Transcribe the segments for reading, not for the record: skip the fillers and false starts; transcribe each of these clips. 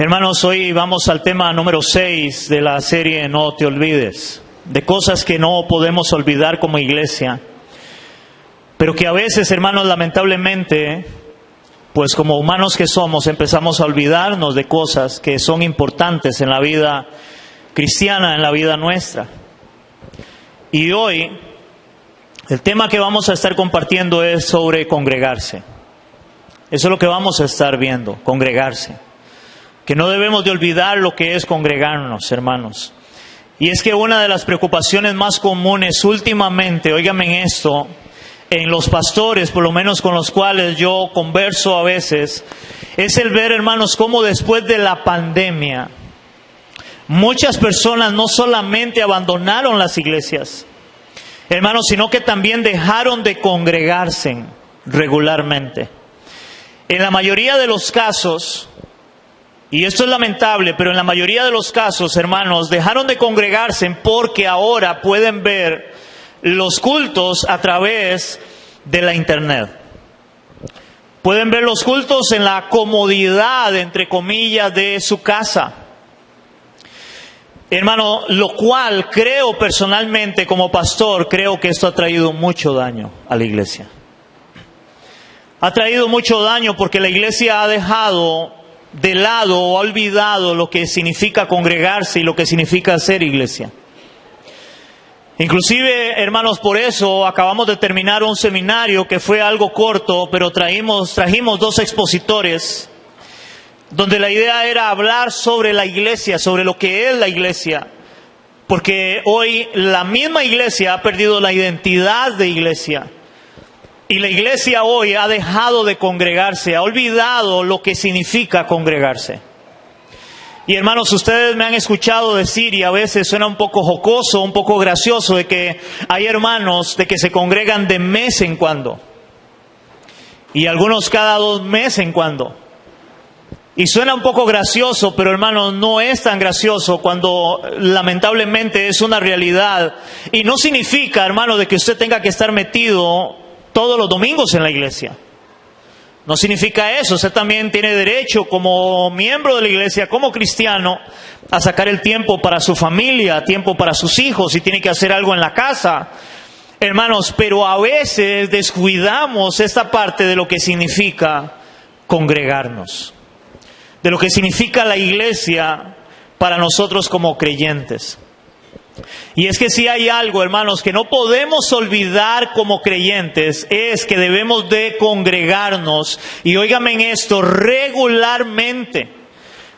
Hermanos, hoy vamos al tema número 6 de la serie No te olvides, de cosas que no podemos olvidar como iglesia, pero que a veces, hermanos, lamentablemente, pues como humanos que somos, empezamos a olvidarnos de cosas que son importantes en la vida cristiana, en la vida nuestra. Y hoy, el tema que vamos a estar compartiendo es sobre congregarse. Eso es lo que vamos a estar viendo, congregarse. Que no debemos de olvidar lo que es congregarnos, hermanos. Y es que una de las preocupaciones más comunes últimamente, óigame esto, en los pastores, por lo menos con los cuales yo converso a veces, es el ver, hermanos, cómo después de la pandemia, muchas personas no solamente abandonaron las iglesias, hermanos, sino que también dejaron de congregarse regularmente. En la mayoría de los casos, y esto es lamentable, pero en la mayoría de los casos, hermanos, dejaron de congregarse porque ahora pueden ver los cultos a través de la internet. Pueden ver los cultos en la comodidad, entre comillas, de su casa. Hermano, lo cual creo personalmente como pastor, creo que esto ha traído mucho daño a la iglesia. Ha traído mucho daño porque la iglesia ha dejado de lado o ha olvidado lo que significa congregarse y lo que significa ser iglesia. Inclusive, hermanos, por eso acabamos de terminar un seminario que fue algo corto, pero trajimos dos expositores, donde la idea era hablar sobre la iglesia, sobre lo que es la iglesia, porque hoy la misma iglesia ha perdido la identidad de iglesia. Y la iglesia hoy ha dejado de congregarse, ha olvidado lo que significa congregarse. Y hermanos, ustedes me han escuchado decir, y a veces suena un poco jocoso, un poco gracioso, de que hay hermanos de que se congregan de mes en cuando. Y algunos cada 2 meses en cuando. Y suena un poco gracioso, pero hermanos, no es tan gracioso cuando lamentablemente es una realidad. Y no significa, hermano, de que usted tenga que estar metido todos los domingos en la iglesia. No significa eso. Usted también tiene derecho como miembro de la iglesia, como cristiano, a sacar el tiempo para su familia, tiempo para sus hijos, si tiene que hacer algo en la casa. Hermanos, pero a veces descuidamos esta parte de lo que significa congregarnos, de lo que significa la iglesia para nosotros como creyentes. Y es que si hay algo, hermanos, que no podemos olvidar como creyentes, es que debemos de congregarnos, y óigame en esto, regularmente.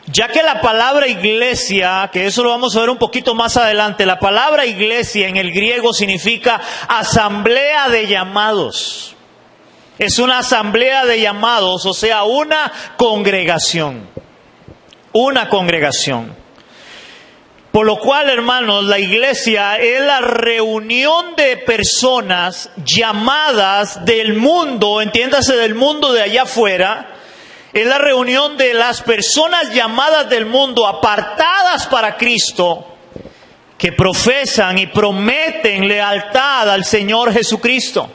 Ya que la palabra iglesia, que eso lo vamos a ver un poquito más adelante, la palabra iglesia en el griego significa asamblea de llamados. Es una asamblea de llamados, o sea, una congregación. Una congregación. Por lo cual, hermanos, la iglesia es la reunión de personas llamadas del mundo, entiéndase, del mundo de allá afuera. Es la reunión de las personas llamadas del mundo, apartadas para Cristo, que profesan y prometen lealtad al Señor Jesucristo.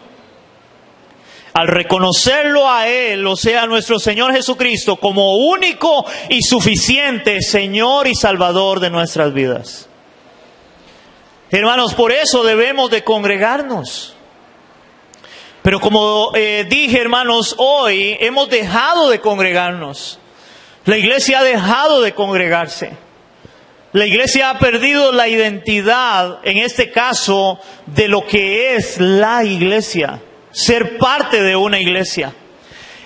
Al reconocerlo a Él, o sea, a nuestro Señor Jesucristo, como único y suficiente Señor y Salvador de nuestras vidas. Hermanos, por eso debemos de congregarnos. Pero como dije, hermanos, hoy hemos dejado de congregarnos. La iglesia ha dejado de congregarse. La iglesia ha perdido la identidad, en este caso, de lo que es la iglesia. Ser parte de una iglesia.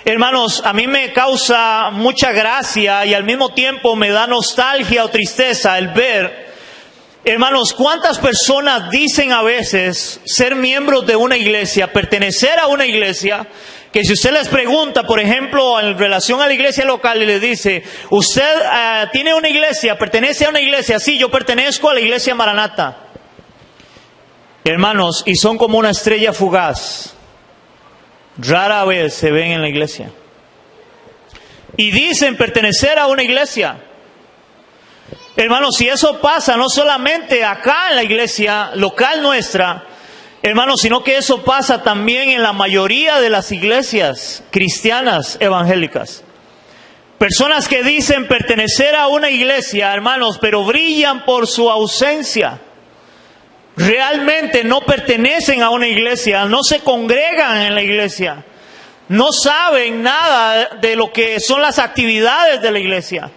Hermanos, a mí me causa mucha gracia y al mismo tiempo me da nostalgia o tristeza el ver, hermanos, cuántas personas dicen a veces ser miembros de una iglesia, pertenecer a una iglesia, que si usted les pregunta, por ejemplo, en relación a la iglesia local y les dice, ¿usted tiene una iglesia, pertenece a una iglesia? Sí, yo pertenezco a la iglesia Maranata. Hermanos, y son como una estrella fugaz. Rara vez se ven en la iglesia. Y dicen pertenecer a una iglesia. Hermanos, si eso pasa no solamente acá en la iglesia local nuestra, hermanos, sino que eso pasa también en la mayoría de las iglesias cristianas evangélicas. Personas que dicen pertenecer a una iglesia, hermanos, pero brillan por su ausencia. Realmente no pertenecen a una iglesia, no se congregan en la iglesia, no saben nada de lo que son las actividades de la iglesia.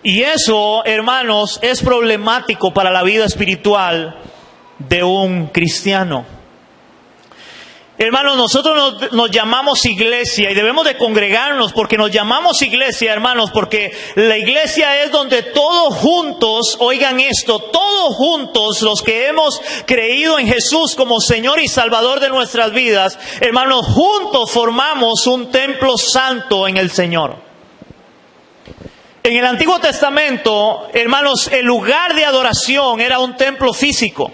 Y eso, hermanos, es problemático para la vida espiritual de un cristiano. Hermanos, nosotros nos llamamos iglesia y debemos de congregarnos porque nos llamamos iglesia, hermanos, porque la iglesia es donde todos juntos, oigan esto, todos juntos los que hemos creído en Jesús como Señor y Salvador de nuestras vidas, hermanos, juntos formamos un templo santo en el Señor. En el Antiguo Testamento, hermanos, el lugar de adoración era un templo físico.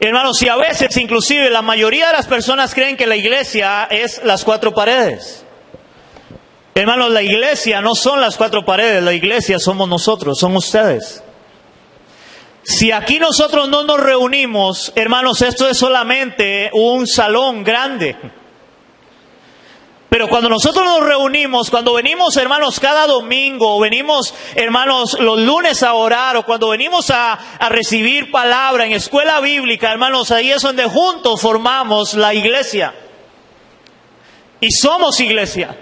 Hermanos, y a veces, inclusive, la mayoría de las personas creen que la iglesia es las cuatro paredes. Hermanos, la iglesia no son las cuatro paredes, la iglesia somos nosotros, son ustedes. Si aquí nosotros no nos reunimos, hermanos, esto es solamente un salón grande. Pero cuando nosotros nos reunimos, cuando venimos, hermanos, cada domingo, o venimos, hermanos, los lunes a orar, o cuando venimos a recibir palabra en escuela bíblica, hermanos, ahí es donde juntos formamos la iglesia. Y somos iglesia.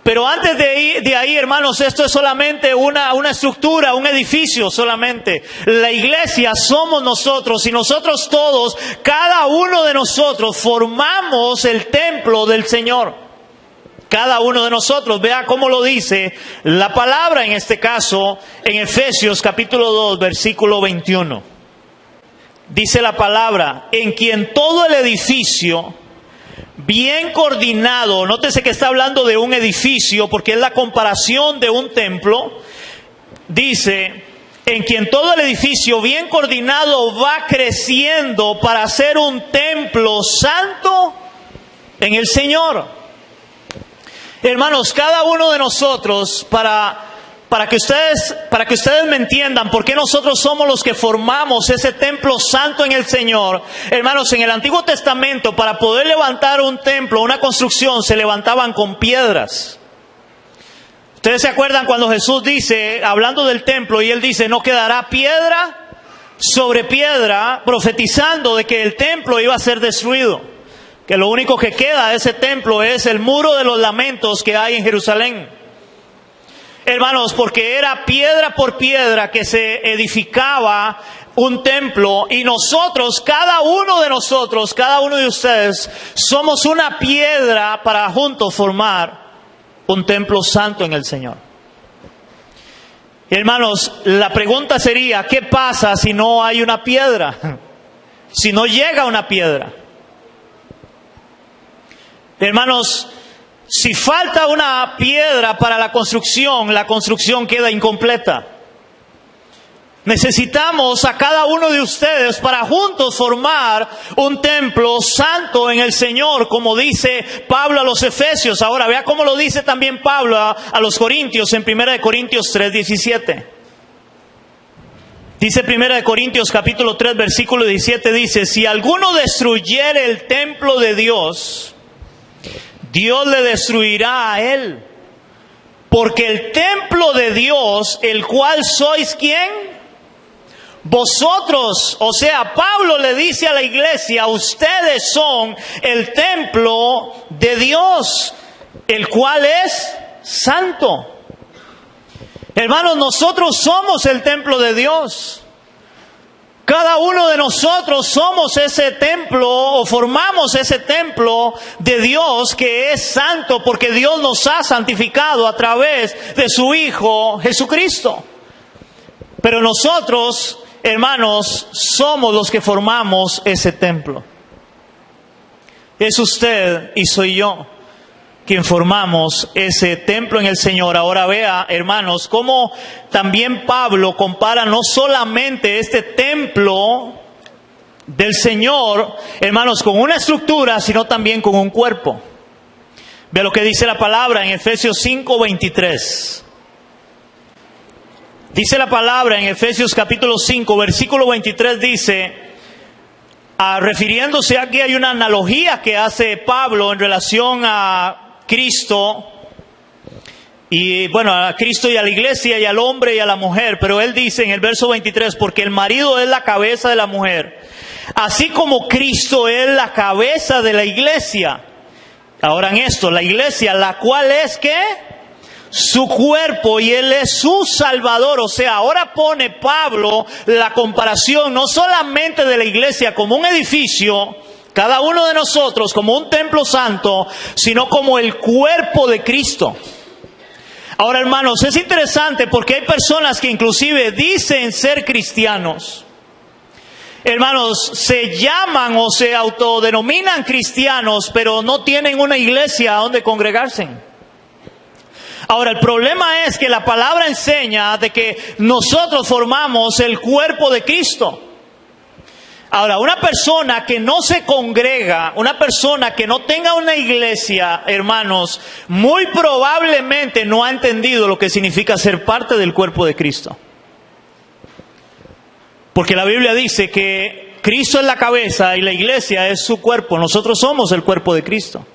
Pero antes de ahí, hermanos, esto es solamente una estructura, un edificio solamente. La iglesia somos nosotros y nosotros todos, cada uno de nosotros formamos el templo del Señor. Cada uno de nosotros, vea cómo lo dice la palabra en este caso, en Efesios capítulo 2, versículo 21. Dice la palabra, en quien todo el edificio, bien coordinado, nótese que está hablando de un edificio porque es la comparación de un templo, dice, en quien todo el edificio bien coordinado va creciendo para ser un templo santo en el Señor. Hermanos, cada uno de nosotros, para que ustedes me entiendan por qué nosotros somos los que formamos ese templo santo en el Señor. Hermanos, en el Antiguo Testamento, para poder levantar un templo, una construcción, se levantaban con piedras. Ustedes se acuerdan cuando Jesús dice, hablando del templo, y Él dice, no quedará piedra sobre piedra, profetizando de que el templo iba a ser destruido. Que lo único que queda de ese templo es el muro de los lamentos que hay en Jerusalén. Hermanos, porque era piedra por piedra que se edificaba un templo, y nosotros, cada uno de ustedes, somos una piedra para juntos formar un templo santo en el Señor. Hermanos, la pregunta sería, ¿qué pasa si no hay una piedra? Si no llega una piedra. Hermanos, si falta una piedra para la construcción queda incompleta. Necesitamos a cada uno de ustedes para juntos formar un templo santo en el Señor, como dice Pablo a los Efesios. Ahora vea cómo lo dice también Pablo a los Corintios en 1 Corintios 3:17. Dice 1 Corintios capítulo 3 versículo 17, dice, si alguno destruyere el templo de Dios, Dios le destruirá a él, porque el templo de Dios, el cual sois ¿quién? Vosotros. O sea, Pablo le dice a la iglesia, ustedes son el templo de Dios, el cual es santo. Hermanos, nosotros somos el templo de Dios. Cada uno de nosotros somos ese templo o formamos ese templo de Dios que es santo porque Dios nos ha santificado a través de su Hijo Jesucristo. Pero nosotros, hermanos, somos los que formamos ese templo. Es usted y soy yo quien formamos ese templo en el Señor. Ahora vea, hermanos, cómo también Pablo compara no solamente este templo del Señor, hermanos, con una estructura, sino también con un cuerpo. Vea lo que dice la palabra en Efesios 5:23. Dice la palabra en Efesios capítulo 5, versículo 23, dice, refiriéndose aquí, hay una analogía que hace Pablo en relación a Cristo Y bueno, a Cristo y a la iglesia y al hombre y a la mujer. Pero él dice en el verso 23, porque el marido es la cabeza de la mujer, así como Cristo es la cabeza de la iglesia. Ahora en esto, la iglesia, la cual es ¿qué? Su cuerpo, y Él es su Salvador. O sea, ahora pone Pablo la comparación no solamente de la iglesia como un edificio, cada uno de nosotros como un templo santo, sino como el cuerpo de Cristo. Ahora, hermanos, es interesante porque hay personas que inclusive dicen ser cristianos. Hermanos, se llaman o se autodenominan cristianos, pero no tienen una iglesia donde congregarse. Ahora, el problema es que la palabra enseña de que nosotros formamos el cuerpo de Cristo. Ahora, una persona que no se congrega, una persona que no tenga una iglesia, hermanos, muy probablemente no ha entendido lo que significa ser parte del cuerpo de Cristo. Porque la Biblia dice que Cristo es la cabeza y la iglesia es su cuerpo. Nosotros somos el cuerpo de Cristo.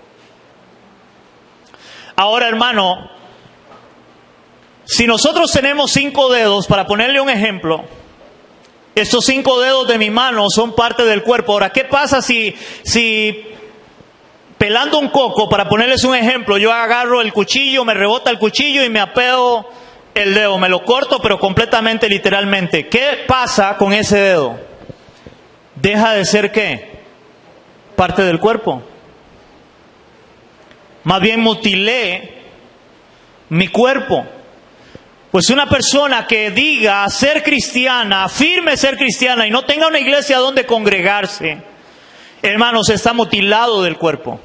Ahora, hermano, si nosotros tenemos 5 dedos, para ponerle un ejemplo, estos 5 dedos de mi mano son parte del cuerpo. Ahora, ¿qué pasa si pelando un coco, para ponerles un ejemplo, yo agarro el cuchillo, me rebota el cuchillo y me apeo el dedo, me lo corto, pero completamente, literalmente? ¿Qué pasa con ese dedo? ¿Deja de ser qué? Parte del cuerpo. Más bien mutilé mi cuerpo. Pues una persona que diga ser cristiana, afirme ser cristiana y no tenga una iglesia donde congregarse, hermanos, está mutilado del cuerpo.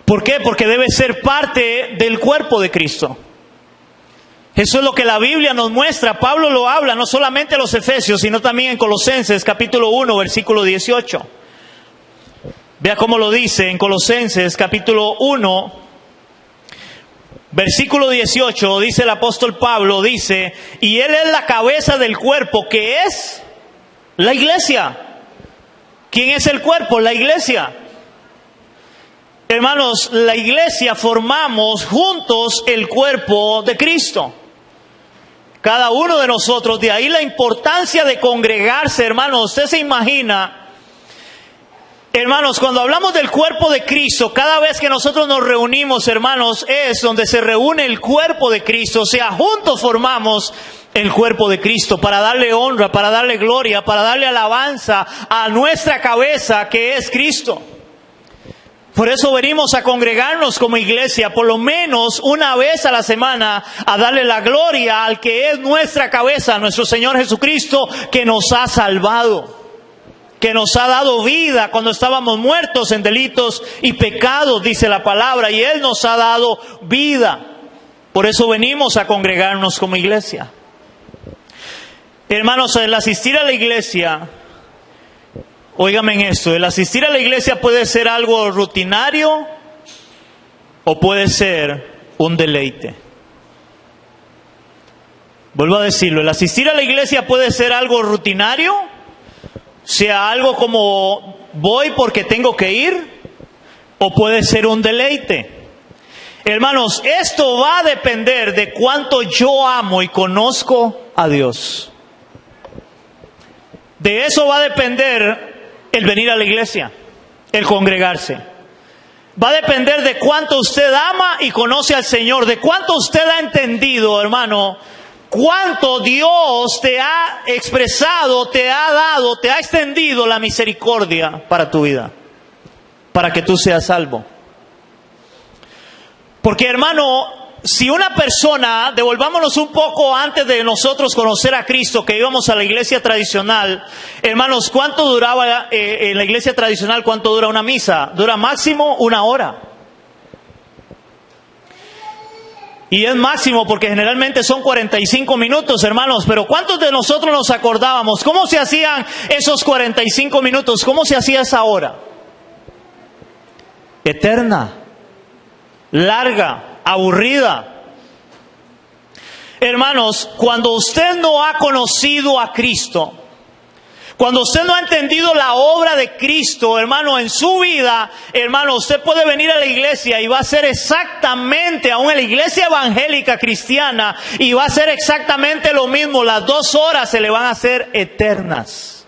¿Por qué? Porque debe ser parte del cuerpo de Cristo. Eso es lo que la Biblia nos muestra. Pablo lo habla no solamente a los Efesios, sino también en Colosenses capítulo 1, versículo 18. Vea cómo lo dice en Colosenses capítulo 1, versículo 18, dice el apóstol Pablo, dice, y Él es la cabeza del cuerpo, que es la iglesia. ¿Quién es el cuerpo? La iglesia. Hermanos, la iglesia formamos juntos el cuerpo de Cristo. Cada uno de nosotros, de ahí la importancia de congregarse, hermanos. Usted se imagina, hermanos, cuando hablamos del cuerpo de Cristo, cada vez que nosotros nos reunimos, hermanos, es donde se reúne el cuerpo de Cristo. O sea, juntos formamos el cuerpo de Cristo para darle honra, para darle gloria, para darle alabanza a nuestra cabeza que es Cristo. Por eso venimos a congregarnos como iglesia, por lo menos una vez a la semana, a darle la gloria al que es nuestra cabeza, nuestro Señor Jesucristo, que nos ha salvado, que nos ha dado vida cuando estábamos muertos en delitos y pecados, dice la palabra, y Él nos ha dado vida. Por eso venimos a congregarnos como iglesia. Hermanos, el asistir a la iglesia, óigame en esto, el asistir a la iglesia puede ser algo rutinario o puede ser un deleite. Vuelvo a decirlo, el asistir a la iglesia puede ser algo rutinario, sea algo como voy porque tengo que ir, o puede ser un deleite. Hermanos, esto va a depender de cuánto yo amo y conozco a Dios. De eso va a depender el venir a la iglesia, el congregarse. Va a depender de cuánto usted ama y conoce al Señor, de cuánto usted ha entendido, hermano, cuánto Dios te ha expresado, te ha dado, te ha extendido la misericordia para tu vida, para que tú seas salvo. Porque, hermano, si una persona, devolvámonos un poco antes de nosotros conocer a Cristo, que íbamos a la iglesia tradicional, hermanos, ¿cuánto duraba en la iglesia tradicional? ¿Cuánto dura una misa? Dura máximo 1 hora. Y es máximo porque generalmente son 45 minutos, hermanos. Pero ¿cuántos de nosotros nos acordábamos? ¿Cómo se hacían esos 45 minutos? ¿Cómo se hacía esa hora? Eterna, larga, aburrida. Hermanos, cuando usted no ha conocido a Cristo, Cuando usted no ha entendido la obra de Cristo, hermano, en su vida, hermano, usted puede venir a la iglesia y va a ser exactamente, aún en la iglesia evangélica cristiana, y va a ser exactamente lo mismo. Las 2 horas se le van a hacer eternas.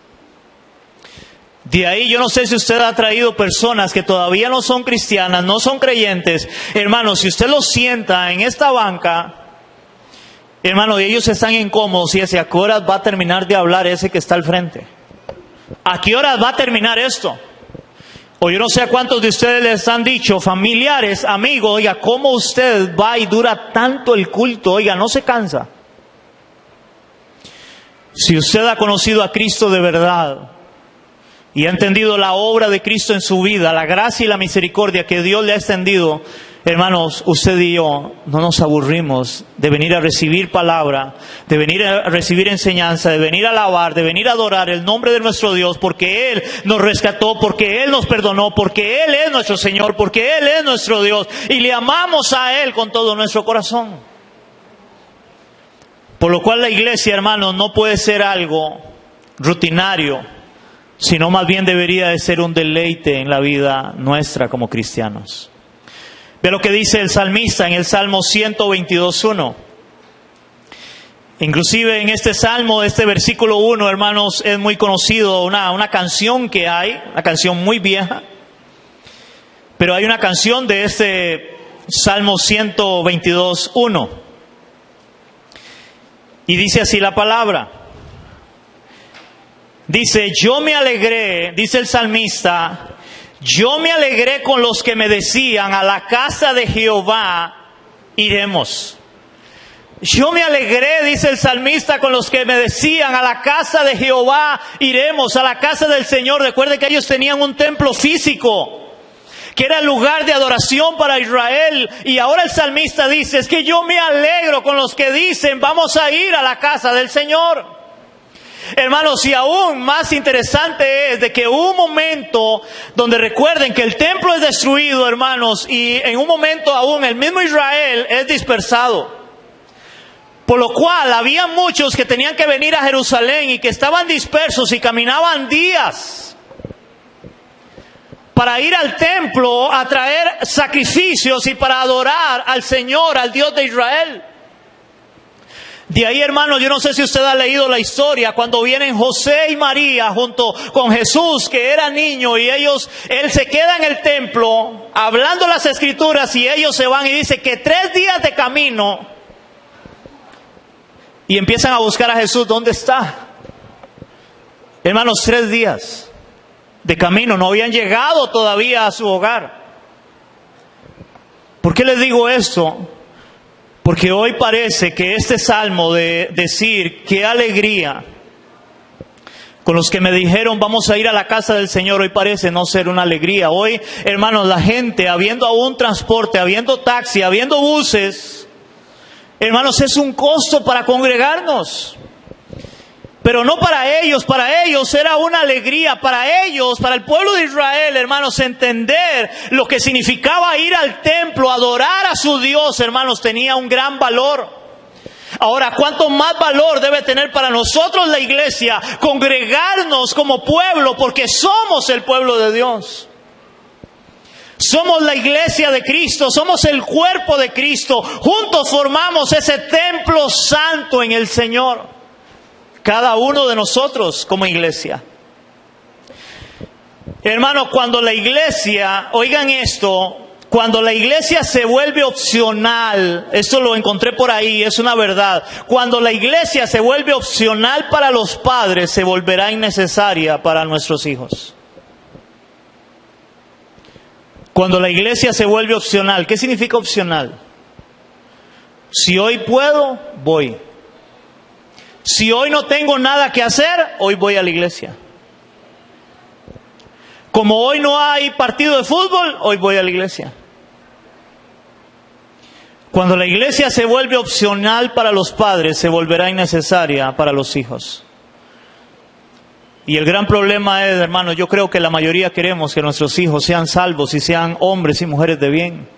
De ahí yo no sé si usted ha traído personas que todavía no son cristianas, no son creyentes. Hermano, si usted los sienta en esta banca, hermano, y ellos están incómodos y dice, ¿a qué horas va a terminar de hablar ese que está al frente? ¿A qué horas va a terminar esto? O yo no sé a cuántos de ustedes les han dicho, familiares, amigos, oiga, ¿cómo usted va y dura tanto el culto? Oiga, no se cansa. Si usted ha conocido a Cristo de verdad y ha entendido la obra de Cristo en su vida, la gracia y la misericordia que Dios le ha extendido, hermanos, usted y yo no nos aburrimos de venir a recibir palabra, de venir a recibir enseñanza, de venir a alabar, de venir a adorar el nombre de nuestro Dios, porque Él nos rescató, porque Él nos perdonó, porque Él es nuestro Señor, porque Él es nuestro Dios, y le amamos a Él con todo nuestro corazón. Por lo cual la iglesia, hermanos, no puede ser algo rutinario, sino más bien debería de ser un deleite en la vida nuestra como cristianos. Ve lo que dice el salmista en el Salmo 122:1. Inclusive en este salmo, este versículo 1, hermanos, es muy conocido, una canción que hay, una canción muy vieja. Pero hay una canción de este Salmo 122:1. Y dice así la palabra. Dice, yo me alegré, dice el salmista, yo me alegré con los que me decían, a la casa de Jehová iremos. Yo me alegré, dice el salmista, con los que me decían, a la casa de Jehová iremos, a la casa del Señor. Recuerde que ellos tenían un templo físico, que era el lugar de adoración para Israel. Y ahora el salmista dice, es que yo me alegro con los que dicen, vamos a ir a la casa del Señor. Hermanos, y aún más interesante es de que hubo un momento donde recuerden que el templo es destruido, hermanos, y en un momento aún el mismo Israel es dispersado. Por lo cual había muchos que tenían que venir a Jerusalén y que estaban dispersos y caminaban días para ir al templo a traer sacrificios y para adorar al Señor, al Dios de Israel. De ahí, hermano, yo no sé si usted ha leído la historia, cuando vienen José y María junto con Jesús, que era niño, y él se queda en el templo, hablando las escrituras, y ellos se van y dice que 3 días de camino, y empiezan a buscar a Jesús, ¿dónde está? Hermanos, 3 días de camino, no habían llegado todavía a su hogar. ¿Por qué les digo esto? Porque hoy parece que este salmo de decir, qué alegría, con los que me dijeron vamos a ir a la casa del Señor, hoy parece no ser una alegría. Hoy, hermanos, la gente, habiendo aún transporte, habiendo taxi, habiendo buses, hermanos, es un costo para congregarnos. Pero no para ellos era una alegría, para ellos, para el pueblo de Israel, hermanos, entender lo que significaba ir al templo, adorar a su Dios, hermanos, tenía un gran valor. Ahora, ¿cuánto más valor debe tener para nosotros la iglesia, congregarnos como pueblo, porque somos el pueblo de Dios? Somos la iglesia de Cristo, somos el cuerpo de Cristo, juntos formamos ese templo santo en el Señor. Cada uno de nosotros como iglesia. Hermanos, cuando la iglesia, oigan esto, cuando la iglesia se vuelve opcional, esto lo encontré por ahí, es una verdad. Cuando la iglesia se vuelve opcional para los padres, se volverá innecesaria para nuestros hijos. Cuando la iglesia se vuelve opcional, ¿qué significa opcional? Si hoy puedo, voy. Si hoy no tengo nada que hacer, hoy voy a la iglesia. Como hoy no hay partido de fútbol, hoy voy a la iglesia. Cuando la iglesia se vuelve opcional para los padres, se volverá innecesaria para los hijos. Y el gran problema es, hermanos, yo creo que la mayoría queremos que nuestros hijos sean salvos y sean hombres y mujeres de bien.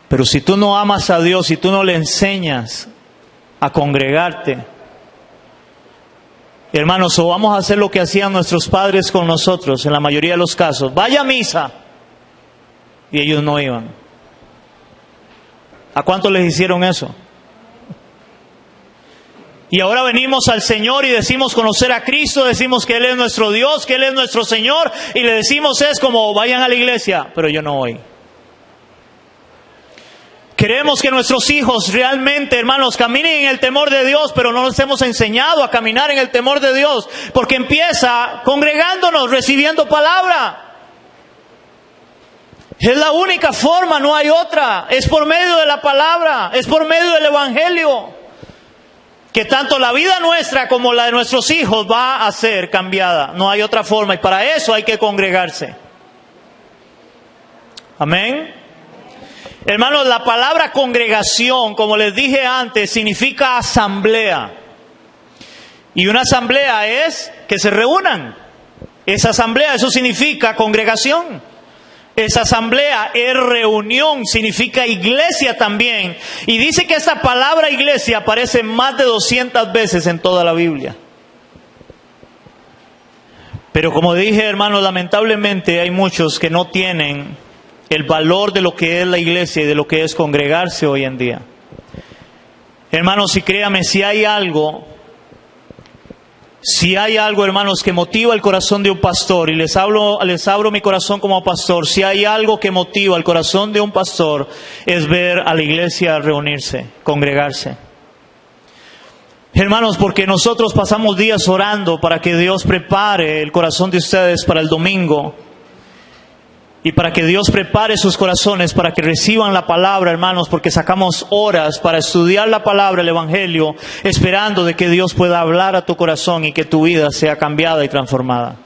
Pero si tú no amas a Dios, si tú no le enseñas a congregarte, Hermanos, o vamos a hacer lo que hacían nuestros padres con nosotros, en la mayoría de los casos. Vaya a misa. Y ellos no iban. ¿A cuántos les hicieron eso? Y ahora venimos al Señor y decimos conocer a Cristo, decimos que Él es nuestro Dios, que Él es nuestro Señor, y le decimos es como vayan a la iglesia, pero yo no voy. Queremos que nuestros hijos realmente, hermanos, caminen en el temor de Dios, pero no nos hemos enseñado a caminar en el temor de Dios, porque empieza congregándonos, recibiendo palabra. Es la única forma, no hay otra. Es por medio de la palabra, es por medio del Evangelio, que tanto la vida nuestra como la de nuestros hijos va a ser cambiada. No hay otra forma, y para eso hay que congregarse. Amén. Hermanos, la palabra congregación, como les dije antes, significa asamblea. Y una asamblea es que se reúnan. Esa asamblea, eso significa congregación. Esa asamblea es reunión, significa iglesia también. Y dice que esta palabra iglesia aparece más de 200 veces en toda la Biblia. Pero como dije, hermanos, lamentablemente hay muchos que no tienen el valor de lo que es la iglesia y de lo que es congregarse hoy en día. Hermanos, y créame, si hay algo, hermanos, que motiva el corazón de un pastor, y les abro mi corazón como pastor, si hay algo que motiva el corazón de un pastor, es ver a la iglesia reunirse, congregarse. Hermanos, porque nosotros pasamos días orando para que Dios prepare el corazón de ustedes para el domingo, y para que Dios prepare sus corazones para que reciban la palabra, hermanos, porque sacamos horas para estudiar la palabra, el Evangelio, esperando de que Dios pueda hablar a tu corazón y que tu vida sea cambiada y transformada.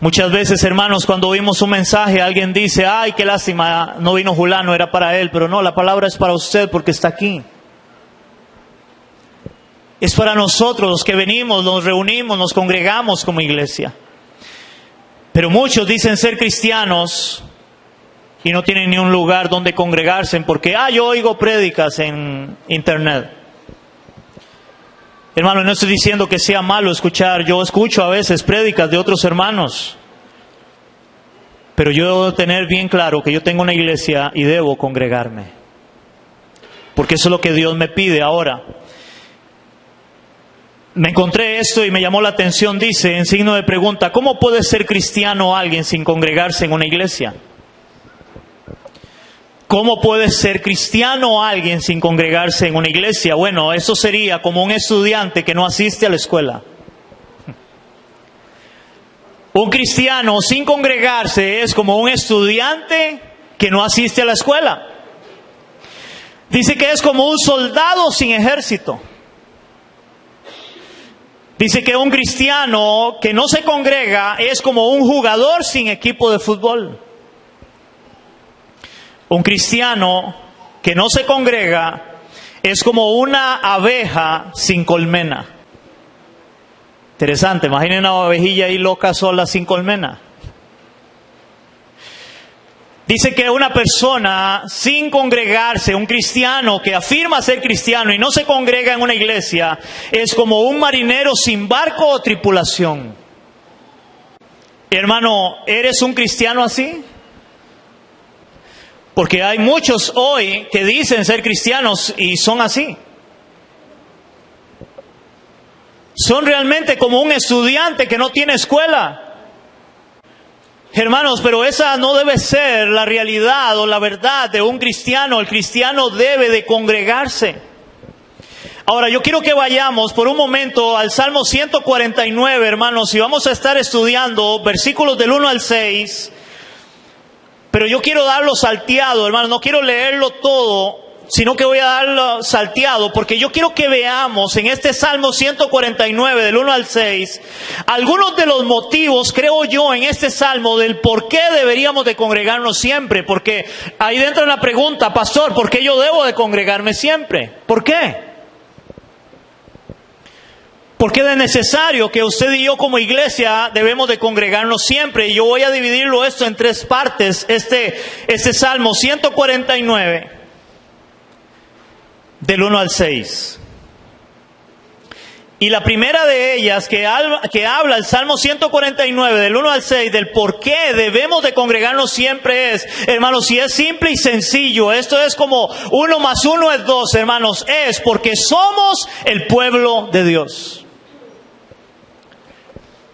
Muchas veces, hermanos, cuando oímos un mensaje, alguien dice, ay, qué lástima, no vino Julano, era para él. Pero no, la palabra es para usted porque está aquí. Es para nosotros los que venimos, nos reunimos, nos congregamos como iglesia. Pero muchos dicen ser cristianos y no tienen ni un lugar donde congregarse porque, yo oigo prédicas en internet. Hermano, no estoy diciendo que sea malo escuchar. Yo escucho a veces prédicas de otros hermanos. Pero yo debo tener bien claro que yo tengo una iglesia y debo congregarme. Porque eso es lo que Dios me pide ahora. Me encontré esto y me llamó la atención, dice, en signo de pregunta, ¿cómo puede ser cristiano alguien sin congregarse en una iglesia? ¿Cómo puede ser cristiano alguien sin congregarse en una iglesia? Bueno, eso sería como un estudiante que no asiste a la escuela. Un cristiano sin congregarse es como un estudiante que no asiste a la escuela. Dice que es como un soldado sin ejército. Dice que un cristiano que no se congrega es como un jugador sin equipo de fútbol. Un cristiano que no se congrega es como una abeja sin colmena. Interesante, imaginen una abejilla ahí loca sola sin colmena. Dice que una persona sin congregarse, un cristiano que afirma ser cristiano y no se congrega en una iglesia, es como un marinero sin barco o tripulación. Hermano, ¿eres un cristiano así? Porque hay muchos hoy que dicen ser cristianos y son así. Son realmente como un estudiante que no tiene escuela. Hermanos, pero esa no debe ser la realidad o la verdad de un cristiano. El cristiano debe de congregarse. Ahora, yo quiero que vayamos por un momento al Salmo 149, hermanos, y vamos a estar estudiando versículos del 1 al 6. Pero yo quiero darlo salteado, hermanos, no quiero leerlo todo, sino que voy a darlo salteado, porque yo quiero que veamos en este Salmo 149, del 1 al 6, algunos de los motivos, creo yo, en este Salmo, del por qué deberíamos de congregarnos siempre. Porque ahí dentro de la pregunta, pastor, ¿por qué yo debo de congregarme siempre? ¿Por qué? Porque es necesario que usted y yo como iglesia debemos de congregarnos siempre. Y yo voy a dividirlo esto en tres partes, este Salmo 149. Del 1 al 6. Y la primera de ellas que habla el Salmo 149 del 1 al 6 del por qué debemos de congregarnos siempre es, hermanos, si es simple y sencillo, esto es como 1 más 1 es 2, hermanos, es porque somos el pueblo de Dios.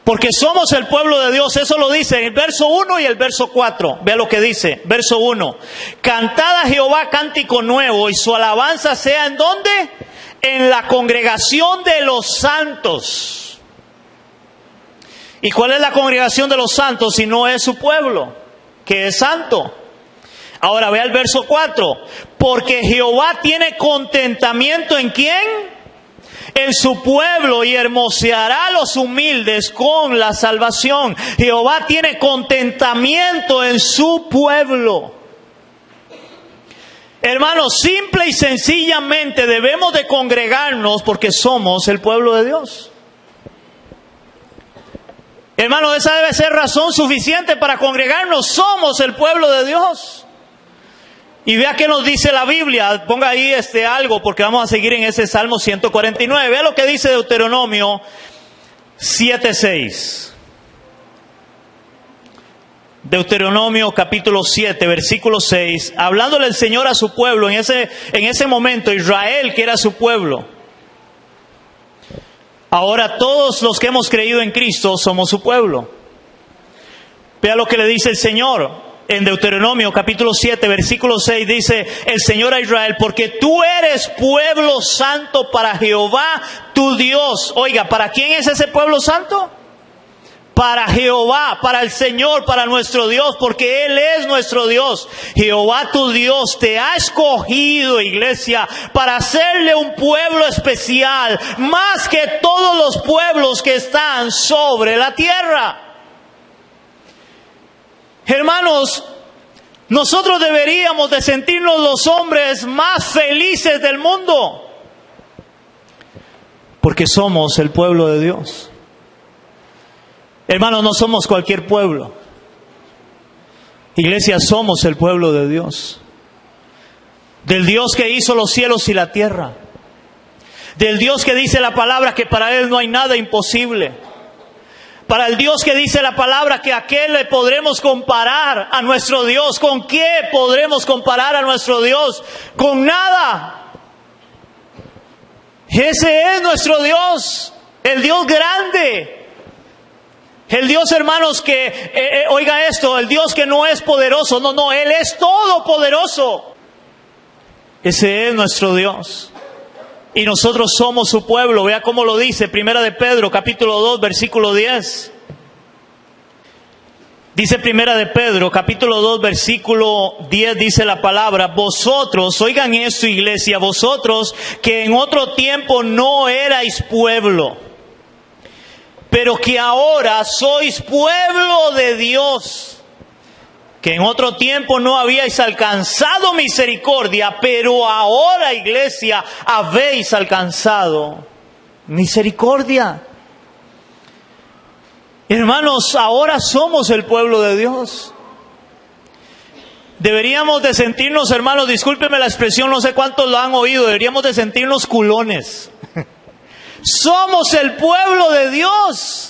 Porque somos el pueblo de Dios, eso lo dice en el verso 1 y el verso 4. Vea lo que dice, verso 1. Cantad a Jehová cántico nuevo y su alabanza sea ¿en dónde? En la congregación de los santos. ¿Y cuál es la congregación de los santos si no es su pueblo, que es santo? Ahora vea el verso 4. Porque Jehová tiene contentamiento ¿en quién? En su pueblo, y hermoseará a los humildes con la salvación. Jehová tiene contentamiento en su pueblo. Hermanos, simple y sencillamente debemos de congregarnos porque somos el pueblo de Dios. Hermanos, esa debe ser razón suficiente para congregarnos. Somos el pueblo de Dios. Y vea qué nos dice la Biblia. Ponga ahí algo porque vamos a seguir en ese Salmo 149. Vea lo que dice Deuteronomio 7:6. Deuteronomio capítulo 7, versículo 6. Hablándole el Señor a su pueblo en ese momento, Israel, que era su pueblo. Ahora todos los que hemos creído en Cristo somos su pueblo. Vea lo que le dice el Señor. En Deuteronomio capítulo 7, versículo 6 dice el Señor a Israel, porque tú eres pueblo santo para Jehová tu Dios. Oiga, ¿para quién es ese pueblo santo? Para Jehová, para el Señor, para nuestro Dios, porque Él es nuestro Dios. Jehová tu Dios te ha escogido, iglesia, para hacerle un pueblo especial, más que todos los pueblos que están sobre la tierra. Hermanos, nosotros deberíamos de sentirnos los hombres más felices del mundo, porque somos el pueblo de Dios. Hermanos, no somos cualquier pueblo. Iglesia, somos el pueblo de Dios. Del Dios que hizo los cielos y la tierra. Del Dios que dice la palabra que para Él no hay nada imposible. Para el Dios que dice la palabra que a qué le podremos comparar a nuestro Dios. ¿Con qué podremos comparar a nuestro Dios? Con nada. Ese es nuestro Dios. El Dios grande. El Dios, hermanos, que, oiga esto, el Dios que no es poderoso. No, Él es todopoderoso. Ese es nuestro Dios. Y nosotros somos su pueblo. Vea cómo lo dice Primera de Pedro, capítulo 2, versículo 10. Dice Primera de Pedro, capítulo 2, versículo 10, dice la palabra, vosotros, oigan esto, iglesia, vosotros que en otro tiempo no erais pueblo, pero que ahora sois pueblo de Dios, que en otro tiempo no habíais alcanzado misericordia, pero ahora, iglesia, habéis alcanzado misericordia. Hermanos, ahora somos el pueblo de Dios. Deberíamos de sentirnos, hermanos, discúlpenme la expresión, no sé cuántos lo han oído, deberíamos de sentirnos culones. Somos el pueblo de Dios.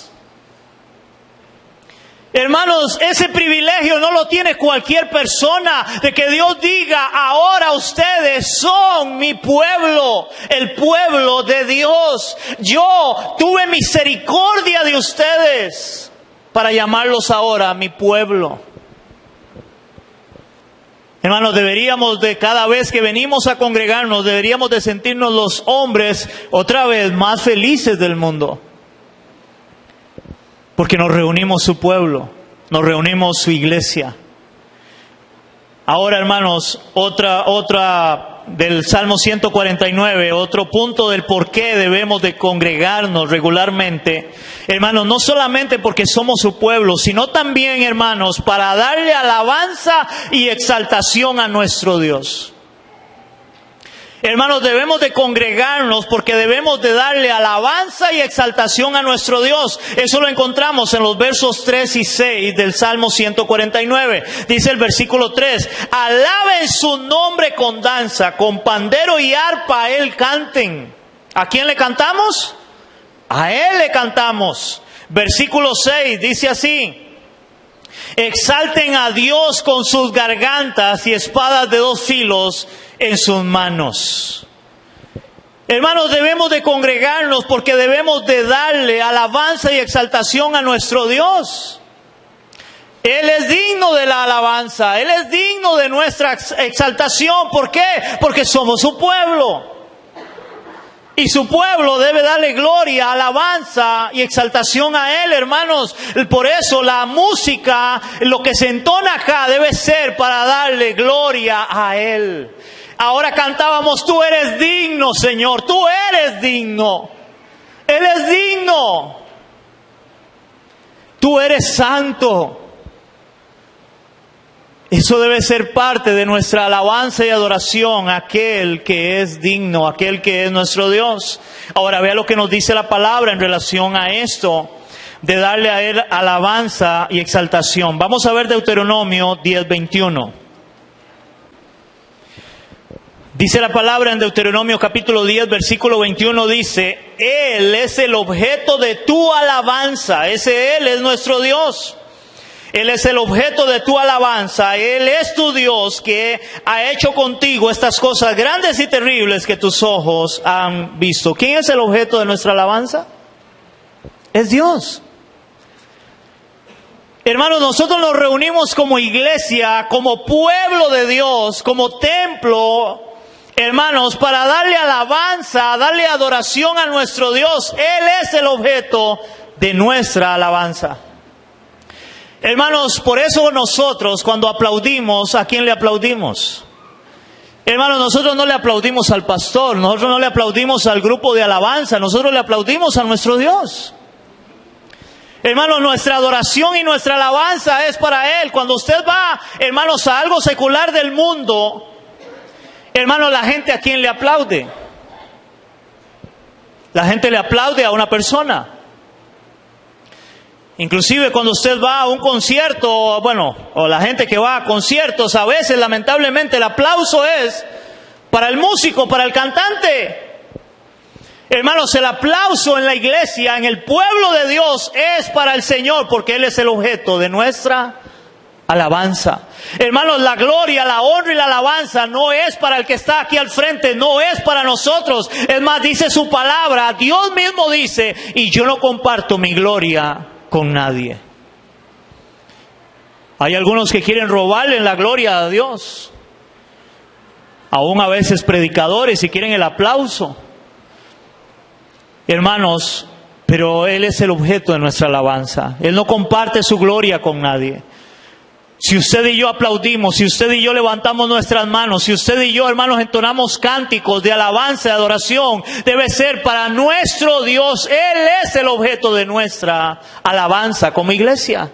Hermanos, ese privilegio no lo tiene cualquier persona, de que Dios diga, ahora ustedes son mi pueblo, el pueblo de Dios. Yo tuve misericordia de ustedes para llamarlos ahora mi pueblo. Hermanos, deberíamos de cada vez que venimos a congregarnos, deberíamos de sentirnos los hombres otra vez más felices del mundo. Porque nos reunimos su pueblo, nos reunimos su iglesia. Ahora, hermanos, otra del Salmo 149, otro punto del por qué debemos de congregarnos regularmente. Hermanos, no solamente porque somos su pueblo, sino también, hermanos, para darle alabanza y exaltación a nuestro Dios. Hermanos, debemos de congregarnos porque debemos de darle alabanza y exaltación a nuestro Dios. Eso lo encontramos en los versos 3 y 6 del Salmo 149. Dice el versículo 3, alaben su nombre con danza, con pandero y arpa a Él canten. ¿A quién le cantamos? A Él le cantamos. Versículo 6 dice así: exalten a Dios con sus gargantas y espadas de dos filos en sus manos. Hermanos, debemos de congregarnos porque debemos de darle alabanza y exaltación a nuestro Dios. Él es digno de la alabanza, Él es digno de nuestra exaltación. ¿Por qué? Porque somos su pueblo. Y su pueblo debe darle gloria, alabanza y exaltación a Él, hermanos. Por eso la música, lo que se entona acá, debe ser para darle gloria a Él. Ahora cantábamos: tú eres digno, Señor, tú eres digno. Él es digno. Tú eres santo. Eso debe ser parte de nuestra alabanza y adoración a aquel que es digno, aquel que es nuestro Dios. Ahora vea lo que nos dice la palabra en relación a esto, de darle a Él alabanza y exaltación. Vamos a ver Deuteronomio 10:21. Dice la palabra en Deuteronomio capítulo 10, versículo 21, dice: Él es el objeto de tu alabanza. Ese Él es nuestro Dios. Él es el objeto de tu alabanza. Él es tu Dios que ha hecho contigo estas cosas grandes y terribles que tus ojos han visto. ¿Quién es el objeto de nuestra alabanza? Es Dios. Hermanos, nosotros nos reunimos como iglesia, como pueblo de Dios, como templo, hermanos, para darle alabanza, darle adoración a nuestro Dios. Él es el objeto de nuestra alabanza. Hermanos, por eso nosotros cuando aplaudimos, ¿a quién le aplaudimos? Hermanos, nosotros no le aplaudimos al pastor, nosotros no le aplaudimos al grupo de alabanza, nosotros le aplaudimos a nuestro Dios. Hermanos, nuestra adoración y nuestra alabanza es para Él. Cuando usted va, hermanos, a algo secular del mundo, hermanos, la gente ¿a quién le aplaude? La gente le aplaude a una persona. Inclusive cuando usted va a un concierto, o la gente que va a conciertos, a veces lamentablemente el aplauso es para el músico, para el cantante. Hermanos, el aplauso en la iglesia, en el pueblo de Dios, es para el Señor, porque Él es el objeto de nuestra alabanza. Hermanos, la gloria, la honra y la alabanza no es para el que está aquí al frente, no es para nosotros. Es más, dice su palabra, Dios mismo dice: y yo no comparto mi gloria con nadie. Hay algunos que quieren robarle la gloria a Dios, aún a veces predicadores, y quieren el aplauso. Hermanos, pero Él es el objeto de nuestra alabanza. Él no comparte su gloria con nadie. Si usted y yo aplaudimos, si usted y yo levantamos nuestras manos, si usted y yo, hermanos, entonamos cánticos de alabanza, de adoración, debe ser para nuestro Dios. Él es el objeto de nuestra alabanza como iglesia.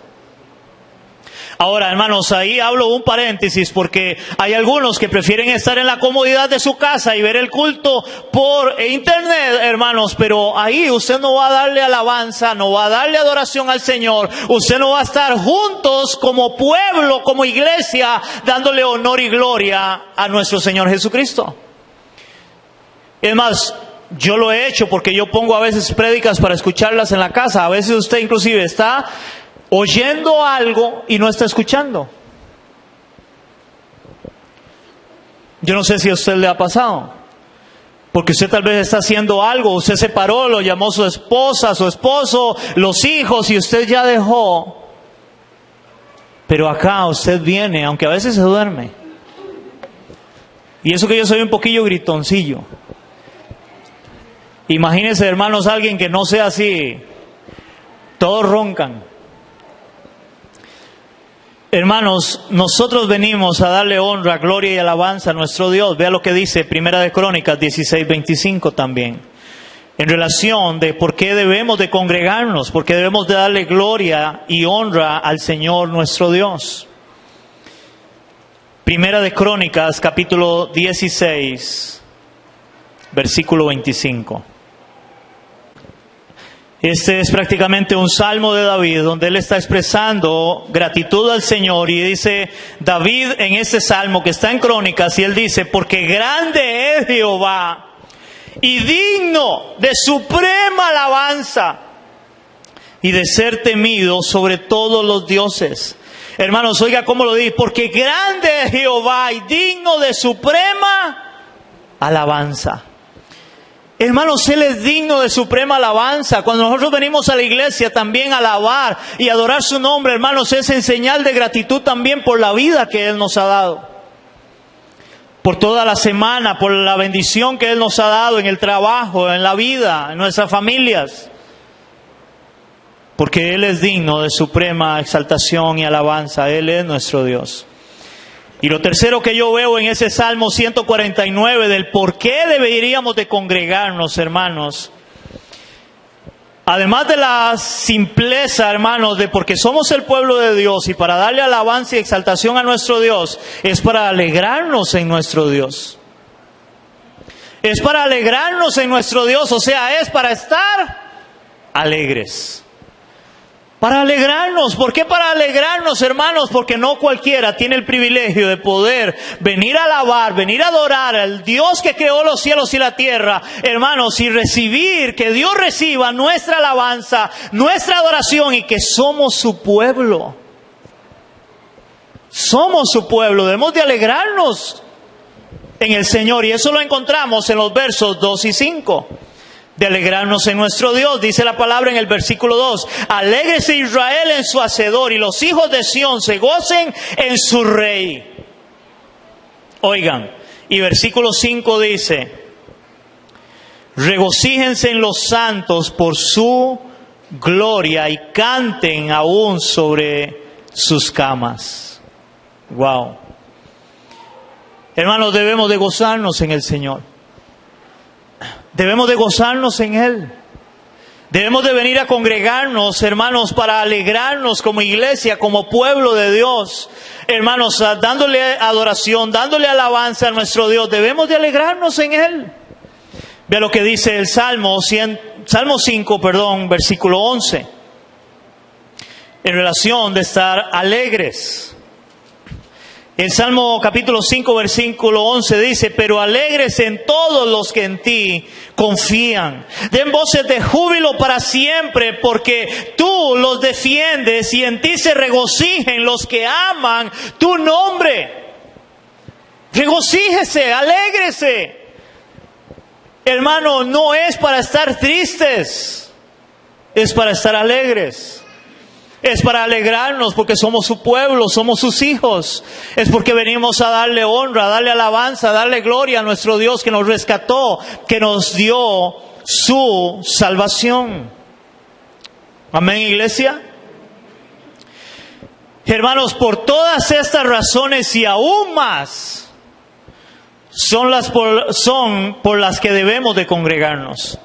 Ahora, hermanos, ahí hablo un paréntesis porque hay algunos que prefieren estar en la comodidad de su casa y ver el culto por internet, hermanos, pero ahí usted no va a darle alabanza, no va a darle adoración al Señor. Usted no va a estar juntos como pueblo, como iglesia, dándole honor y gloria a nuestro Señor Jesucristo. Es más, yo lo he hecho porque yo pongo a veces prédicas para escucharlas en la casa. A veces usted inclusive está oyendo algo y no está escuchando. Yo no sé si a usted le ha pasado, porque usted tal vez está haciendo algo, usted se paró, lo llamó su esposa, su esposo, los hijos, y usted ya dejó. Pero acá usted viene, aunque a veces se duerme. Y eso que yo soy un poquillo gritoncillo. Imagínense, hermanos, alguien que no sea así. Todos roncan. Hermanos, nosotros venimos a darle honra, gloria y alabanza a nuestro Dios. Vea lo que dice Primera de Crónicas 16:25 también. En relación de por qué debemos de congregarnos, por qué debemos de darle gloria y honra al Señor nuestro Dios. Primera de Crónicas capítulo 16, versículo 25. Este es prácticamente un salmo de David, donde él está expresando gratitud al Señor. Y dice David en este salmo que está en Crónicas, y él dice: porque grande es Jehová y digno de suprema alabanza y de ser temido sobre todos los dioses. Hermanos, oiga cómo lo dice, porque grande es Jehová y digno de suprema alabanza. Hermanos, Él es digno de suprema alabanza. Cuando nosotros venimos a la iglesia también a alabar y adorar su nombre, hermanos, es en señal de gratitud también por la vida que Él nos ha dado. Por toda la semana, por la bendición que Él nos ha dado en el trabajo, en la vida, en nuestras familias. Porque Él es digno de suprema exaltación y alabanza. Él es nuestro Dios. Y lo tercero que yo veo en ese Salmo 149 del por qué deberíamos de congregarnos, hermanos. Además de la simpleza, hermanos, de porque somos el pueblo de Dios y para darle alabanza y exaltación a nuestro Dios, es para alegrarnos en nuestro Dios. Es para alegrarnos en nuestro Dios, o sea, es para estar alegres. Para alegrarnos. ¿Por qué para alegrarnos, hermanos? Porque no cualquiera tiene el privilegio de poder venir a alabar, venir a adorar al Dios que creó los cielos y la tierra, hermanos, y recibir, que Dios reciba nuestra alabanza, nuestra adoración y que somos su pueblo. Somos su pueblo, debemos de alegrarnos en el Señor y eso lo encontramos en los versos 2 y 5. De alegrarnos en nuestro Dios, dice la palabra en el versículo 2. Alégrese Israel en su hacedor y los hijos de Sión se gocen en su rey. Oigan, y versículo 5 dice, regocíjense en los santos por su gloria y canten aún sobre sus camas. Wow. Hermanos, debemos de gozarnos en el Señor. Debemos de gozarnos en Él. Debemos de venir a congregarnos, hermanos, para alegrarnos como iglesia, como pueblo de Dios. Hermanos, dándole adoración, dándole alabanza a nuestro Dios. Debemos de alegrarnos en Él. Vea lo que dice el Salmo 5, versículo 11. En relación de estar alegres. El Salmo capítulo 5, versículo 11 dice, pero alegres en todos los que en ti confían. Den voces de júbilo para siempre, porque tú los defiendes y en ti se regocijen los que aman tu nombre. Regocíjese, alégrese. Hermano, no es para estar tristes, es para estar alegres. Es para alegrarnos porque somos su pueblo, somos sus hijos. Es porque venimos a darle honra, a darle alabanza, a darle gloria a nuestro Dios que nos rescató, que nos dio su salvación. Amén, iglesia. Hermanos, por todas estas razones y aún más, son por las que debemos de congregarnos.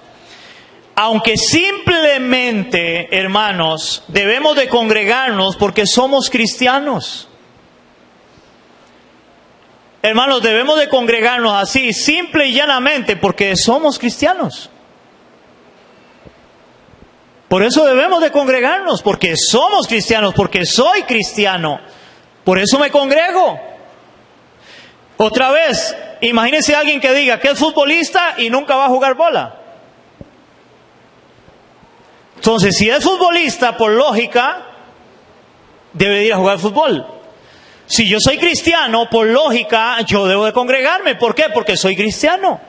Aunque simplemente, hermanos, debemos de congregarnos porque somos cristianos. Hermanos, debemos de congregarnos así, simple y llanamente, porque somos cristianos. Por eso debemos de congregarnos, porque somos cristianos, porque soy cristiano. Por eso me congrego. Otra vez, imagínense a alguien que diga que es futbolista y nunca va a jugar bola. Entonces, si es futbolista, por lógica, debe ir a jugar fútbol. Si yo soy cristiano, por lógica, yo debo de congregarme. ¿Por qué? Porque soy cristiano.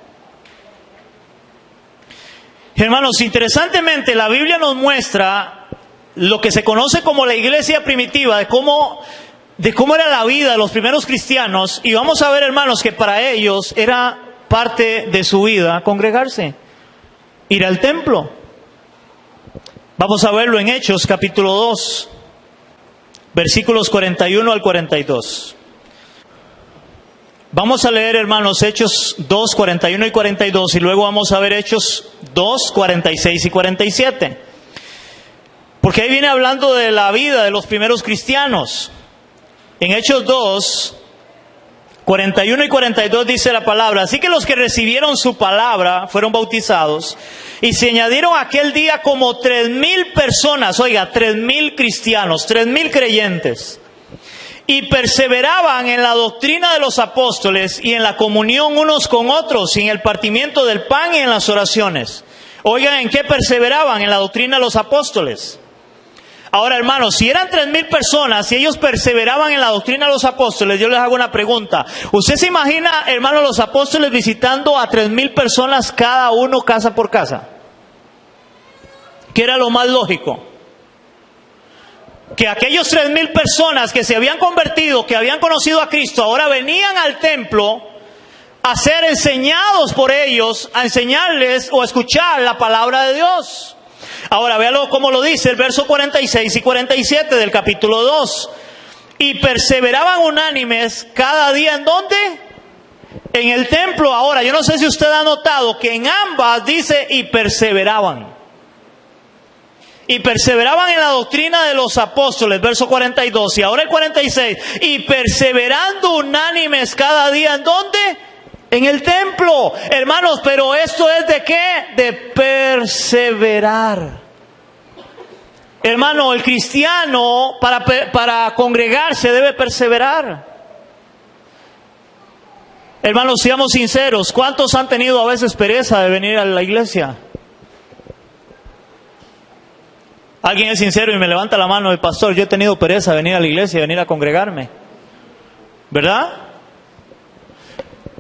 Hermanos, interesantemente, la Biblia nos muestra lo que se conoce como la iglesia primitiva, de cómo era la vida de los primeros cristianos. Y vamos a ver, hermanos, que para ellos era parte de su vida congregarse, ir al templo. Vamos a verlo en Hechos capítulo 2, versículos 41 al 42. Vamos a leer, hermanos, Hechos 2, 41 y 42 y luego vamos a ver Hechos 2, 46 y 47. Porque ahí viene hablando de la vida de los primeros cristianos. En Hechos 2, 41 y 42 dice la palabra, así que los que recibieron su palabra fueron bautizados y se añadieron aquel día como 3,000 personas, oiga, 3,000 cristianos, 3,000 creyentes. y perseveraban en la doctrina de los apóstoles y en la comunión unos con otros, y en el partimiento del pan y en las oraciones. Oigan, ¿en qué perseveraban? En la doctrina de los apóstoles. Ahora, hermanos, si eran 3,000 personas, si ellos perseveraban en la doctrina de los apóstoles, yo les hago una pregunta. ¿Usted se imagina, hermanos, los apóstoles visitando a 3,000 personas cada uno casa por casa? ¿Qué era lo más lógico? Que aquellos 3,000 personas que se habían convertido, que habían conocido a Cristo, ahora venían al templo a ser enseñados por ellos, a enseñarles o a escuchar la palabra de Dios. Ahora, véalo cómo lo dice el verso 46 y 47 del capítulo 2. Y perseveraban unánimes cada día, ¿en dónde? En el templo. Ahora, yo no sé si usted ha notado que en ambas dice y perseveraban. Y perseveraban en la doctrina de los apóstoles, verso 42. Y ahora el 46. Y perseverando unánimes cada día, ¿en dónde? En el templo. Hermanos, pero esto es ¿de qué? De perseverar. Hermano, el cristiano para congregarse debe perseverar. Hermanos, seamos sinceros. ¿Cuántos han tenido a veces pereza de venir a la iglesia? Alguien es sincero y me levanta la mano, el pastor, yo he tenido pereza de venir a la iglesia y venir a congregarme. ¿Verdad?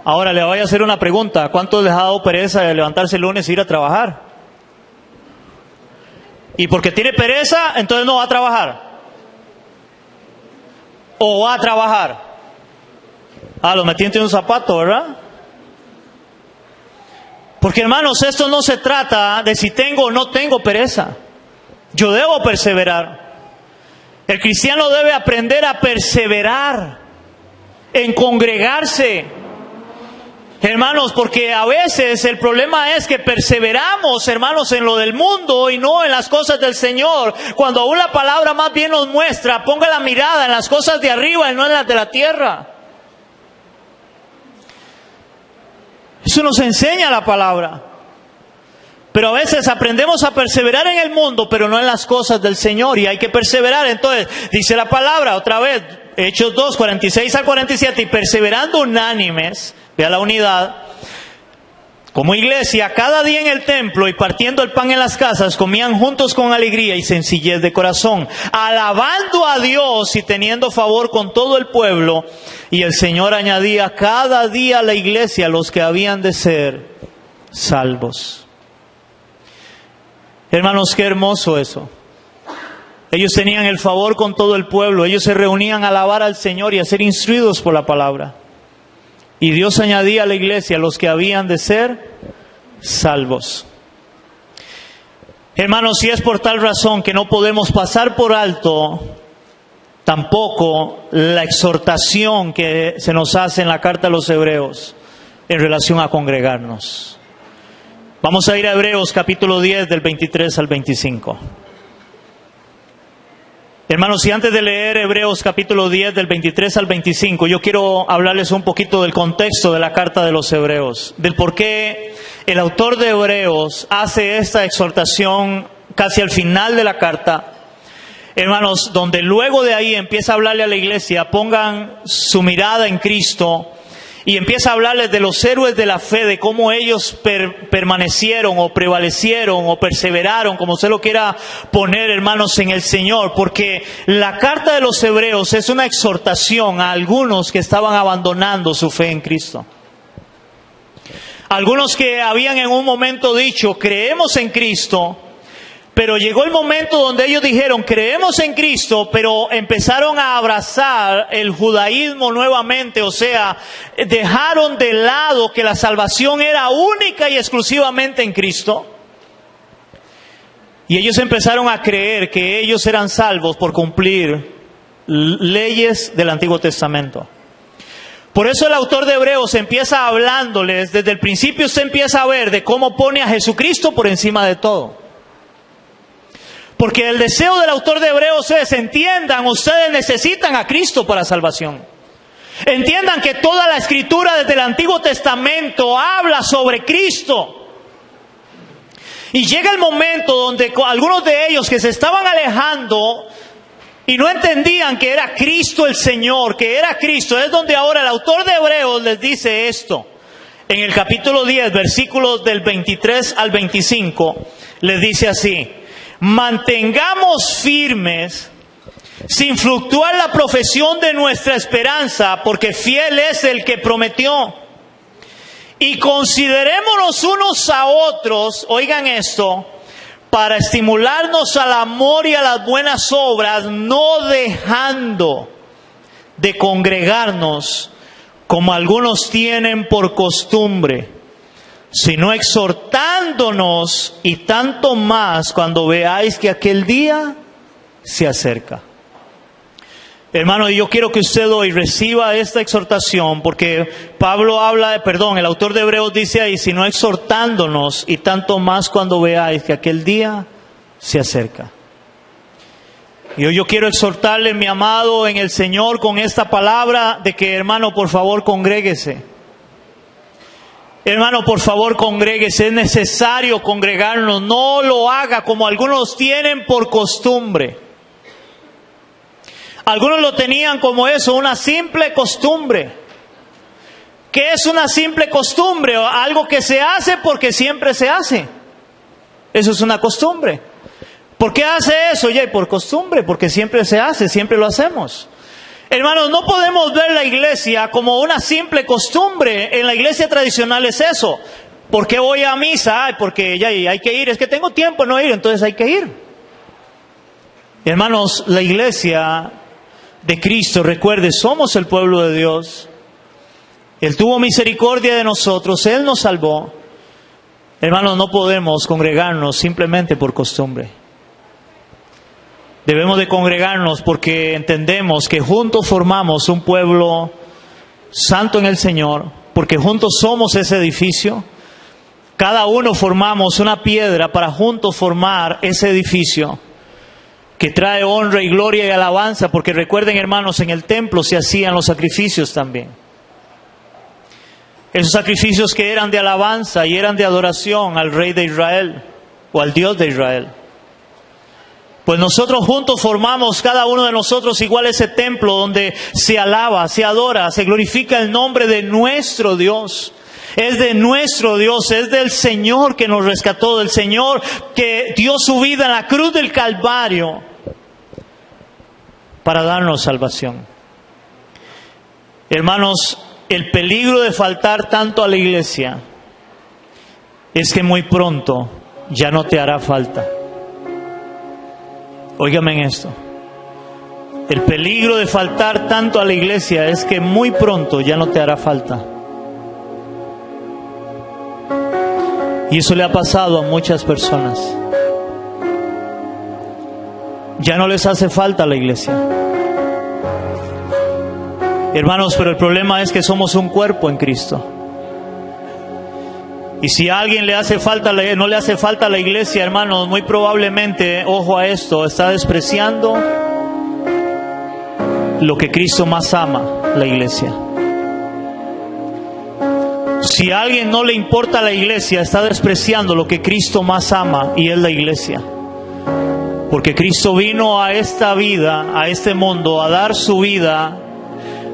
Ahora le voy a hacer una pregunta. ¿Cuántos les ha dado pereza de levantarse el lunes e ir a trabajar? Y porque tiene pereza, entonces no va a trabajar. ¿O va a trabajar? Lo metí entre un zapato, ¿verdad? Porque, hermanos, esto no se trata de si tengo o no tengo pereza. Yo debo perseverar. El cristiano debe aprender a perseverar en congregarse. Hermanos, porque a veces el problema es que perseveramos, hermanos, en lo del mundo y no en las cosas del Señor. Cuando aún la palabra más bien nos muestra, ponga la mirada en las cosas de arriba y no en las de la tierra. Eso nos enseña la palabra. Pero a veces aprendemos a perseverar en el mundo, pero no en las cosas del Señor, y hay que perseverar. Entonces, dice la palabra otra vez, Hechos 2, 46 al 47, y perseverando unánimes, vea la unidad, como iglesia, cada día en el templo y partiendo el pan en las casas, comían juntos con alegría y sencillez de corazón, alabando a Dios y teniendo favor con todo el pueblo, y el Señor añadía cada día a la iglesia los que habían de ser salvos. Hermanos, qué hermoso eso. Ellos tenían el favor con todo el pueblo. Ellos se reunían a alabar al Señor y a ser instruidos por la palabra. Y Dios añadía a la iglesia los que habían de ser salvos. Hermanos, si es por tal razón que no podemos pasar por alto tampoco la exhortación que se nos hace en la carta a los Hebreos en relación a congregarnos. Vamos a ir a Hebreos capítulo 10 del 23 al 25. Hermanos, y antes de leer Hebreos capítulo 10 del 23 al 25, yo quiero hablarles un poquito del contexto de la carta de los Hebreos, del por qué el autor de Hebreos hace esta exhortación casi al final de la carta. Hermanos, donde luego de ahí empieza a hablarle a la iglesia, pongan su mirada en Cristo, y empieza a hablarles de los héroes de la fe, de cómo ellos permanecieron o prevalecieron o perseveraron, como usted lo quiera poner, hermanos, en el Señor. Porque la carta de los Hebreos es una exhortación a algunos que estaban abandonando su fe en Cristo. Algunos que habían en un momento dicho, creemos en Cristo, pero llegó el momento donde ellos dijeron, creemos en Cristo, pero empezaron a abrazar el judaísmo nuevamente. O sea, dejaron de lado que la salvación era única y exclusivamente en Cristo. Y ellos empezaron a creer que ellos eran salvos por cumplir leyes del Antiguo Testamento. Por eso el autor de Hebreos empieza hablándoles, desde el principio usted empieza a ver de cómo pone a Jesucristo por encima de todo. Porque el deseo del autor de Hebreos es, entiendan, ustedes necesitan a Cristo para salvación. Entiendan que toda la escritura desde el Antiguo Testamento habla sobre Cristo. Y llega el momento donde algunos de ellos que se estaban alejando Y no entendían que era Cristo el Señor, que era Cristo. Es donde ahora el autor de Hebreos les dice esto. En el capítulo 10, versículos del 23 al 25, les dice así: mantengamos firmes, sin fluctuar la profesión de nuestra esperanza, porque fiel es el que prometió. Y considerémonos unos a otros, oigan esto, para estimularnos al amor y a las buenas obras, no dejando de congregarnos como algunos tienen por costumbre, sino exhortándonos, y tanto más cuando veáis que aquel día se acerca. Hermano, yo quiero que usted hoy reciba esta exhortación, porque el autor de Hebreos dice ahí, sino exhortándonos, y tanto más cuando veáis que aquel día se acerca. Y hoy yo quiero exhortarle, mi amado en el Señor, con esta palabra de que, hermano, por favor, congréguese. Hermano, por favor, congréguese. Es necesario congregarnos. No lo haga como algunos tienen por costumbre. Algunos lo tenían como eso, una simple costumbre. ¿Qué es una simple costumbre? Algo que se hace porque siempre se hace. Eso es una costumbre. ¿Por qué hace eso? Ya, por costumbre, porque siempre se hace, siempre lo hacemos. Hermanos, no podemos ver la iglesia como una simple costumbre. En la iglesia tradicional es eso. ¿Por qué voy a misa? Porque ya hay que ir. Es que tengo tiempo de no ir, entonces hay que ir. Hermanos, la iglesia de Cristo, recuerde, somos el pueblo de Dios. Él tuvo misericordia de nosotros, Él nos salvó. Hermanos, no podemos congregarnos simplemente por costumbre. Debemos de congregarnos porque entendemos que juntos formamos un pueblo santo en el Señor, porque juntos somos ese edificio. Cada uno formamos una piedra para juntos formar ese edificio que trae honra y gloria y alabanza, porque recuerden, hermanos, en el templo se hacían los sacrificios también. Esos sacrificios que eran de alabanza y eran de adoración al Rey de Israel o al Dios de Israel. Pues nosotros juntos formamos, cada uno de nosotros, igual ese templo donde se alaba, se adora, se glorifica el nombre de nuestro Dios. Es de nuestro Dios, es del Señor que nos rescató, del Señor que dio su vida en la cruz del Calvario para darnos salvación. Hermanos, el peligro de faltar tanto a la iglesia es que muy pronto ya no te hará falta. Óigame en esto. El peligro de faltar tanto a la iglesia es que muy pronto ya no te hará falta. Y eso le ha pasado a muchas personas. Ya no les hace falta la iglesia. Hermanos, pero el problema es que somos un cuerpo en Cristo. Y si a alguien no le hace falta la iglesia, hermanos, muy probablemente, ojo a esto, está despreciando lo que Cristo más ama, la iglesia. Si a alguien no le importa la iglesia, está despreciando lo que Cristo más ama, y es la iglesia. Porque Cristo vino a esta vida, a este mundo, a dar su vida,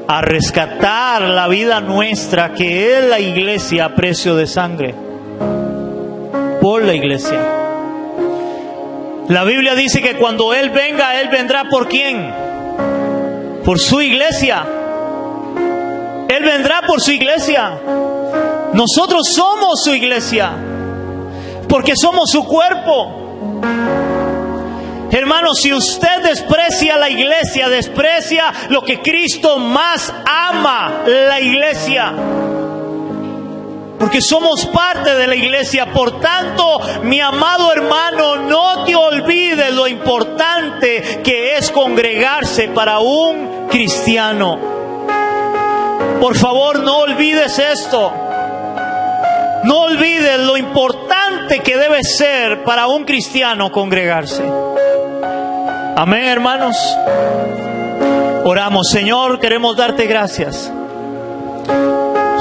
a rescatar la vida nuestra, que es la iglesia, a precio de sangre. Por la iglesia. La Biblia dice que cuando Él venga, Él vendrá ¿por quién? Por su iglesia. Él vendrá por su iglesia. Nosotros somos su iglesia, porque somos su cuerpo. Hermanos, si usted desprecia la iglesia, desprecia lo que Cristo más ama, la iglesia. Porque somos parte de la iglesia. Por tanto, mi amado hermano, no te olvides lo importante que es congregarse para un cristiano. Por favor, no olvides esto. No olvides lo importante que debe ser para un cristiano congregarse. Amén, hermanos. Oramos. Señor, queremos darte gracias.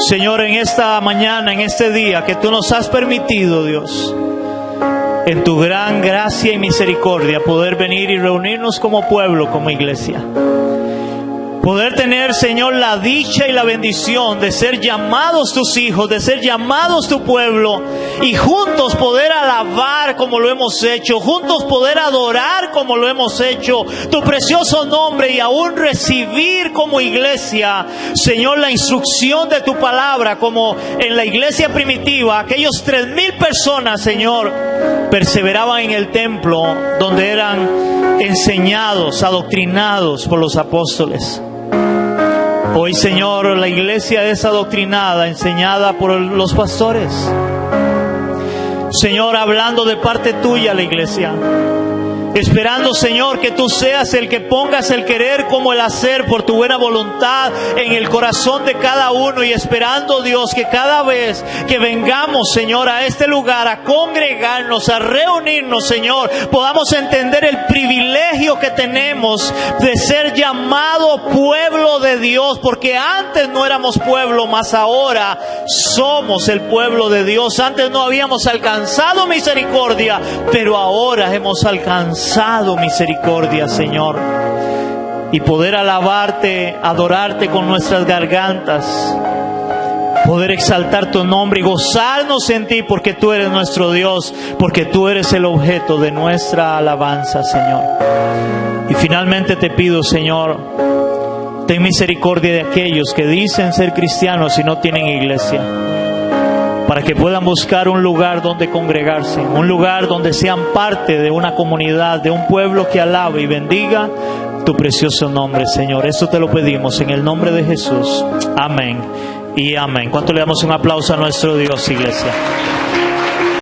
Señor, en esta mañana, en este día que tú nos has permitido, Dios, en tu gran gracia y misericordia, poder venir y reunirnos como pueblo, como iglesia. Poder tener, Señor, la dicha y la bendición de ser llamados tus hijos, de ser llamados tu pueblo, y juntos poder alabar como lo hemos hecho, juntos poder adorar como lo hemos hecho, tu precioso nombre, y aún recibir como iglesia, Señor, la instrucción de tu palabra, como en la iglesia primitiva, aquellos 3,000 personas, Señor, perseveraban en el templo donde eran enseñados, adoctrinados por los apóstoles. Hoy, Señor, la iglesia es adoctrinada, enseñada por los pastores. Señor, hablando de parte tuya la iglesia, esperando, Señor, que tú seas el que pongas el querer como el hacer por tu buena voluntad en el corazón de cada uno, y esperando, Dios, que cada vez que vengamos, Señor, a este lugar, a congregarnos, a reunirnos, Señor, podamos entender el privilegio que tenemos de ser llamado pueblo de Dios, porque antes no éramos pueblo, mas ahora somos el pueblo de Dios. Antes no habíamos alcanzado misericordia, pero ahora hemos alcanzado misericordia, Señor, y poder alabarte, adorarte con nuestras gargantas, poder exaltar tu nombre y gozarnos en ti, porque tú eres nuestro Dios, porque tú eres el objeto de nuestra alabanza, Señor. Y finalmente te pido, Señor, ten misericordia de aquellos que dicen ser cristianos y no tienen iglesia, para que puedan buscar un lugar donde congregarse, un lugar donde sean parte de una comunidad, de un pueblo que alabe y bendiga tu precioso nombre, Señor. Esto te lo pedimos en el nombre de Jesús. Amén y amén. ¿Cuánto le damos un aplauso a nuestro Dios, iglesia?